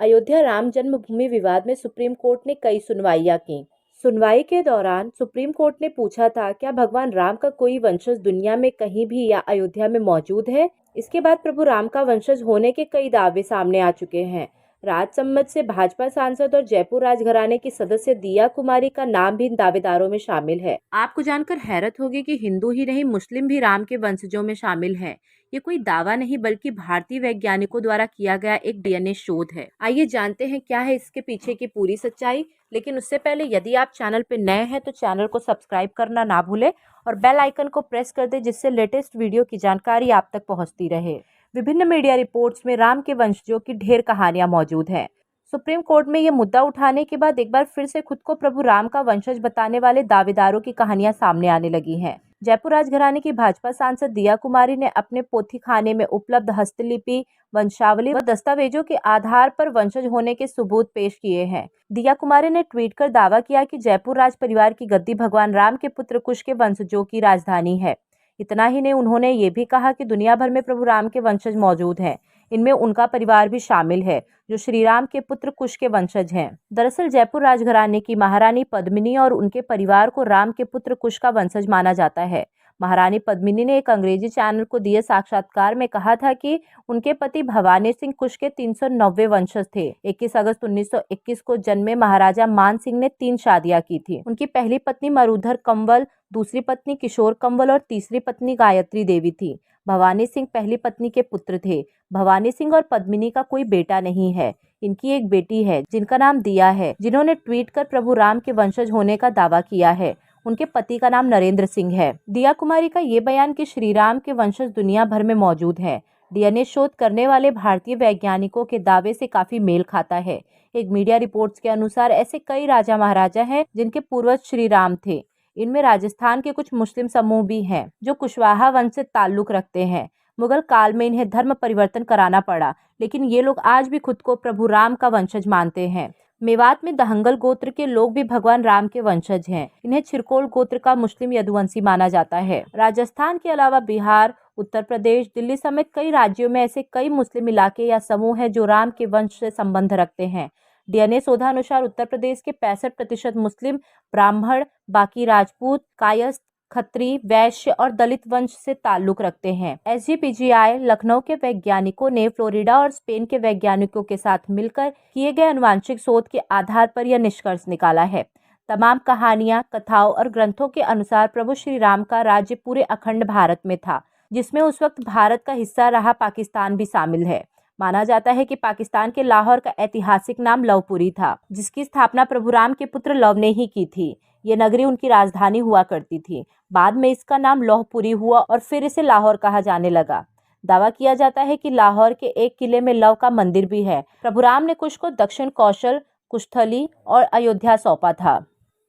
अयोध्या राम जन्मभूमि विवाद में supreme court ने कई सुनवाइयां की। सुनवाई के दौरान सुप्रीम कोर्ट ने पूछा था, क्या भगवान राम का कोई वंशज दुनिया में कहीं भी या अयोध्या में मौजूद है। इसके बाद प्रभु राम का वंशज होने के कई दावे सामने आ चुके हैं। राजसमंद से भाजपा सांसद और जयपुर राजघराने की सदस्य दिया कुमारी का नाम भी इन दावेदारों में शामिल है। आपको जानकर हैरत होगी कि हिंदू ही नहीं, मुस्लिम भी राम के वंशजों में शामिल है। ये कोई दावा नहीं बल्कि भारतीय वैज्ञानिकों द्वारा किया गया एक डीएनए शोध है। आइए जानते हैं क्या है इसके पीछे की पूरी सच्चाई। लेकिन उससे पहले यदि आप चैनल पर नए हैं तो चैनल को सब्सक्राइब करना ना भूलें और बेल आइकन को प्रेस कर दें, जिससे लेटेस्ट वीडियो की जानकारी आप तक पहुंचती रहे। विभिन्न मीडिया रिपोर्ट्स में राम के वंशजों की ढेर कहानियां मौजूद हैं। सुप्रीम कोर्ट में ये मुद्दा उठाने के बाद एक बार फिर से खुद को प्रभु राम का वंशज बताने वाले दावेदारों की कहानियां सामने आने लगी हैं। जयपुर राजघराने की भाजपा सांसद दिया कुमारी ने अपने पोथी खाने में उपलब्ध हस्तलिपि, वंशावली व दस्तावेजों के आधार पर वंशज होने के सबूत पेश किए हैं। दिया कुमारी ने ट्वीट कर दावा किया कि जयपुर राज परिवार की गद्दी भगवान राम के पुत्र कुश के वंशजों की राजधानी है। इतना ही नहीं, उन्होंने ये भी कहा कि दुनिया भर में प्रभु राम के वंशज मौजूद हैं। इनमें उनका परिवार भी शामिल है, जो श्री राम के पुत्र कुश के वंशज हैं। दरअसल जयपुर राजघराने की महारानी पद्मिनी और उनके परिवार को राम के पुत्र कुश का वंशज माना जाता है। महारानी पद्मिनी ने एक अंग्रेजी चैनल को दिए साक्षात्कार में कहा था कि उनके पति भवानी सिंह कुश के 390 वंशज थे। 21 अगस्त 1921 को जन्मे महाराजा मान सिंह ने 3 शादियां की थी। उनकी पहली पत्नी मरुधर कंवल, दूसरी पत्नी किशोर कंवल और तीसरी पत्नी गायत्री देवी थी। भवानी सिंह पहली पत्नी के पुत्र थे। भवानी सिंह और पद्मिनी का कोई बेटा नहीं है। इनकी एक बेटी है जिनका नाम दिया है, जिन्होंने ट्वीट कर प्रभु राम के वंशज होने का दावा किया है। उनके पति का नाम नरेंद्र सिंह है। दिया कुमारी का ये बयान कि श्री राम के वंशज दुनिया भर में मौजूद हैं, डीएनए शोध करने वाले भारतीय वैज्ञानिकों के दावे से काफी मेल खाता है। एक मीडिया रिपोर्ट्स के अनुसार ऐसे कई राजा महाराजा हैं जिनके पूर्वज श्री राम थे। इनमें राजस्थान के कुछ मुस्लिम समूह भी हैं जो कुशवाहा वंश से ताल्लुक रखते हैं। मुगल काल में इन्हें धर्म परिवर्तन कराना पड़ा, लेकिन ये लोग आज भी खुद को प्रभु राम का वंशज मानते हैं। मेवात में दहंगल गोत्र के लोग भी भगवान राम के वंशज हैं। इन्हें छिरकोल गोत्र का मुस्लिम यदुवंशी माना जाता है। राजस्थान के अलावा बिहार, उत्तर प्रदेश, दिल्ली समेत कई राज्यों में ऐसे कई मुस्लिम इलाके या समूह हैं जो राम के वंश से संबंध रखते हैं। डीएनए शोधानुसार उत्तर प्रदेश के 65% मुस्लिम ब्राह्मण, बाकी राजपूत, कायस्थ, खत्री, वैश्य और दलित वंश से ताल्लुक रखते हैं। SGPGI लखनऊ के वैज्ञानिकों ने फ्लोरिडा और स्पेन के वैज्ञानिकों के साथ मिलकर किए गए अनुवांशिक शोध के आधार पर यह निष्कर्ष निकाला है। तमाम कहानियां, कथाओं और ग्रंथों के अनुसार प्रभु श्री राम का राज्य पूरे अखंड भारत में था, जिसमें उस वक्त भारत का हिस्सा रहा पाकिस्तान भी शामिल है। माना जाता है कि पाकिस्तान के लाहौर का ऐतिहासिक नाम लवपुरी था, जिसकी स्थापना प्रभु राम के पुत्र लव ने ही की थी। ये नगरी उनकी राजधानी हुआ करती थी। बाद में इसका नाम लौहपुरी हुआ और फिर इसे लाहौर कहा जाने लगा। दावा किया जाता है कि लाहौर के एक किले में लव का मंदिर भी है। प्रभु राम ने कुश को दक्षिण कौशल, कुशस्थली और अयोध्या सौंपा था,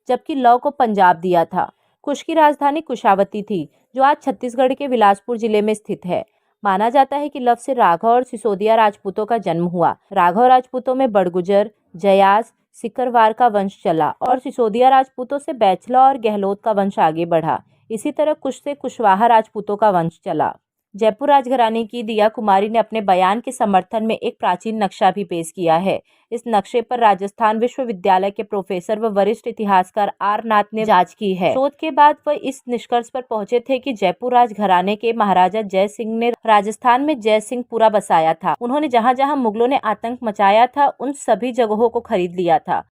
जबकि लव को पंजाब दिया था। कुश की राजधानी कुशावती थी, जो आज छत्तीसगढ़ के बिलासपुर जिले में स्थित है। माना जाता है कि लव से राघव और सिसोदिया राजपूतों का जन्म हुआ। राघव राजपूतों में बड़गुजर, जयास, सिकरवार का वंश चला और सिसोदिया राजपूतों से बैचला और गहलोत का वंश आगे बढ़ा। इसी तरह कुश से कुशवाहा राजपूतों का वंश चला। जयपुर राजघराने की दिया कुमारी ने अपने बयान के समर्थन में एक प्राचीन नक्शा भी पेश किया है। इस नक्शे पर राजस्थान विश्वविद्यालय के प्रोफेसर व वरिष्ठ इतिहासकार आर नाथ ने जांच की है। शोध के बाद वह इस निष्कर्ष पर पहुंचे थे कि जयपुर राजघराने के महाराजा जय सिंह ने राजस्थान में जय सिंहपुरा बसाया था। उन्होंने जहाँ जहाँ मुगलों ने आतंक मचाया था, उन सभी जगहों को खरीद लिया था।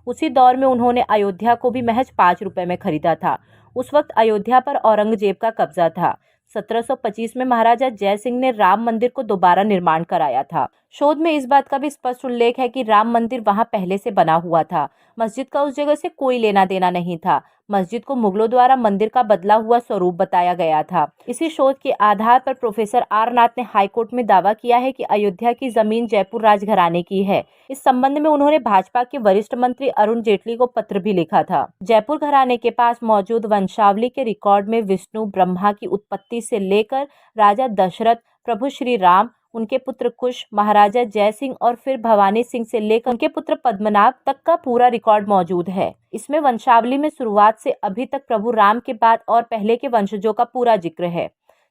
उसी दौर में उन्होंने अयोध्या को भी महज 5 रुपए में खरीदा था। उस वक्त अयोध्या पर औरंगजेब का कब्जा था। 1725 में महाराजा जय सिंह ने राम मंदिर को दोबारा निर्माण कराया था। शोध में इस बात का भी स्पष्ट उल्लेख है कि राम मंदिर वहां पहले से बना हुआ था। मस्जिद का उस जगह से कोई लेना देना नहीं था। मस्जिद को मुगलों द्वारा मंदिर का बदला हुआ स्वरूप बताया गया था। इसी शोध के आधार पर प्रोफेसर आर नाथ ने हाईकोर्ट में दावा किया है कि अयोध्या की जमीन जयपुर राजघराने की है। इस संबंध में उन्होंने भाजपा के वरिष्ठ मंत्री अरुण जेटली को पत्र भी लिखा था। जयपुर घराने के पास मौजूद वंशावली के रिकॉर्ड में विष्णु ब्रह्मा की उत्पत्ति से लेकर राजा दशरथ, प्रभु श्री राम, उनके पुत्र कुश, महाराजा जय सिंह और फिर भवानी सिंह से लेकर उनके पुत्र पद्मनाभ तक का पूरा रिकॉर्ड मौजूद है। इसमें वंशावली में शुरुआत से अभी तक प्रभु राम के बाद और पहले के वंशजों का पूरा जिक्र है।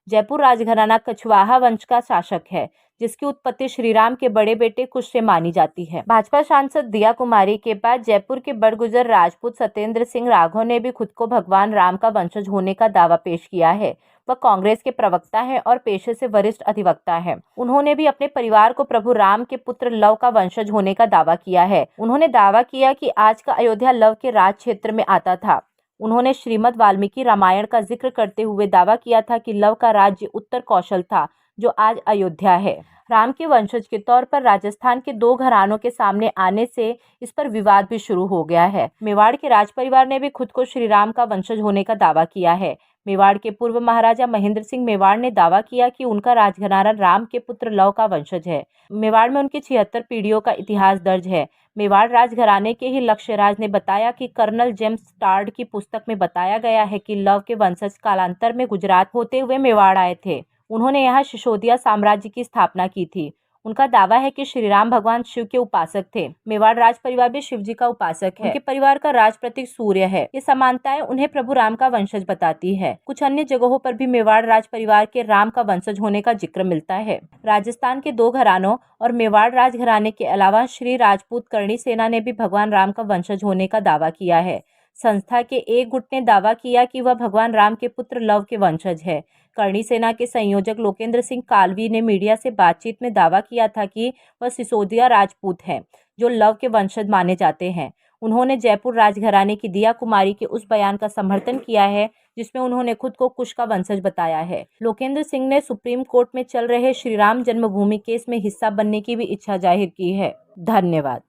जयपुर राजघराना कछवाहा वंश का शासक है, जिसकी उत्पत्ति श्री राम के बड़े बेटे कुश से मानी जाती है। भाजपा सांसद दिया कुमारी के बाद जयपुर के बड़गुजर राजपूत सत्येंद्र सिंह राघव ने भी खुद को भगवान राम का वंशज होने का दावा पेश किया है। वह कांग्रेस के प्रवक्ता हैं और पेशे से वरिष्ठ अधिवक्ता हैं। उन्होंने भी अपने परिवार को प्रभु राम के पुत्र लव का वंशज होने का दावा किया है। उन्होंने दावा किया कि आज का अयोध्या लव के राज क्षेत्र में आता था। उन्होंने श्रीमद् वाल्मीकि रामायण का जिक्र करते हुए दावा किया था कि लव का राज्य उत्तर कौशल था, जो आज अयोध्या है। राम के वंशज के तौर पर राजस्थान के 2 घरानों के सामने आने से इस पर विवाद भी शुरू हो गया है। मेवाड़ के राज परिवार ने भी खुद को श्री राम का वंशज होने का दावा किया है। मेवाड़ के पूर्व महाराजा महेंद्र सिंह मेवाड़ ने दावा किया कि उनका राजघराना राम के पुत्र लव का वंशज है। मेवाड़ में उनकी 76 पीढ़ियों का इतिहास दर्ज है। मेवाड़ राजघराने के ही लक्ष्यराज ने बताया कि कर्नल जेम्स टार्ड की पुस्तक में बताया गया है कि लव के वंशज कालांतर में गुजरात होते हुए मेवाड़ आए थे। उन्होंने यहाँ सिसोदिया साम्राज्य की स्थापना की थी। उनका दावा है कि श्री राम भगवान शिव के उपासक थे। मेवाड़ राज परिवार भी शिव जी का उपासक है। उनके परिवार का राज प्रतीक सूर्य है। ये समानताएं उन्हें प्रभु राम का वंशज बताती है। कुछ अन्य जगहों पर भी मेवाड़ राज परिवार के राम का वंशज होने का जिक्र मिलता है। राजस्थान के 2 घरानों और मेवाड़ राजघराने के अलावा श्री राजपूत करणी सेना ने भी भगवान राम का वंशज होने का दावा किया है। संस्था के एक गुट ने दावा किया कि वह भगवान राम के पुत्र लव के वंशज है। करणी सेना के संयोजक लोकेंद्र सिंह कालवी ने मीडिया से बातचीत में दावा किया था कि वह सिसोदिया राजपूत हैं, जो लव के वंशज माने जाते हैं। उन्होंने जयपुर राजघराने की दिया कुमारी के उस बयान का समर्थन किया है जिसमें उन्होंने खुद को कुश का वंशज बताया है। लोकेंद्र सिंह ने सुप्रीम कोर्ट में चल रहे श्री राम जन्मभूमि केस में हिस्सा बनने की भी इच्छा जाहिर की है। धन्यवाद।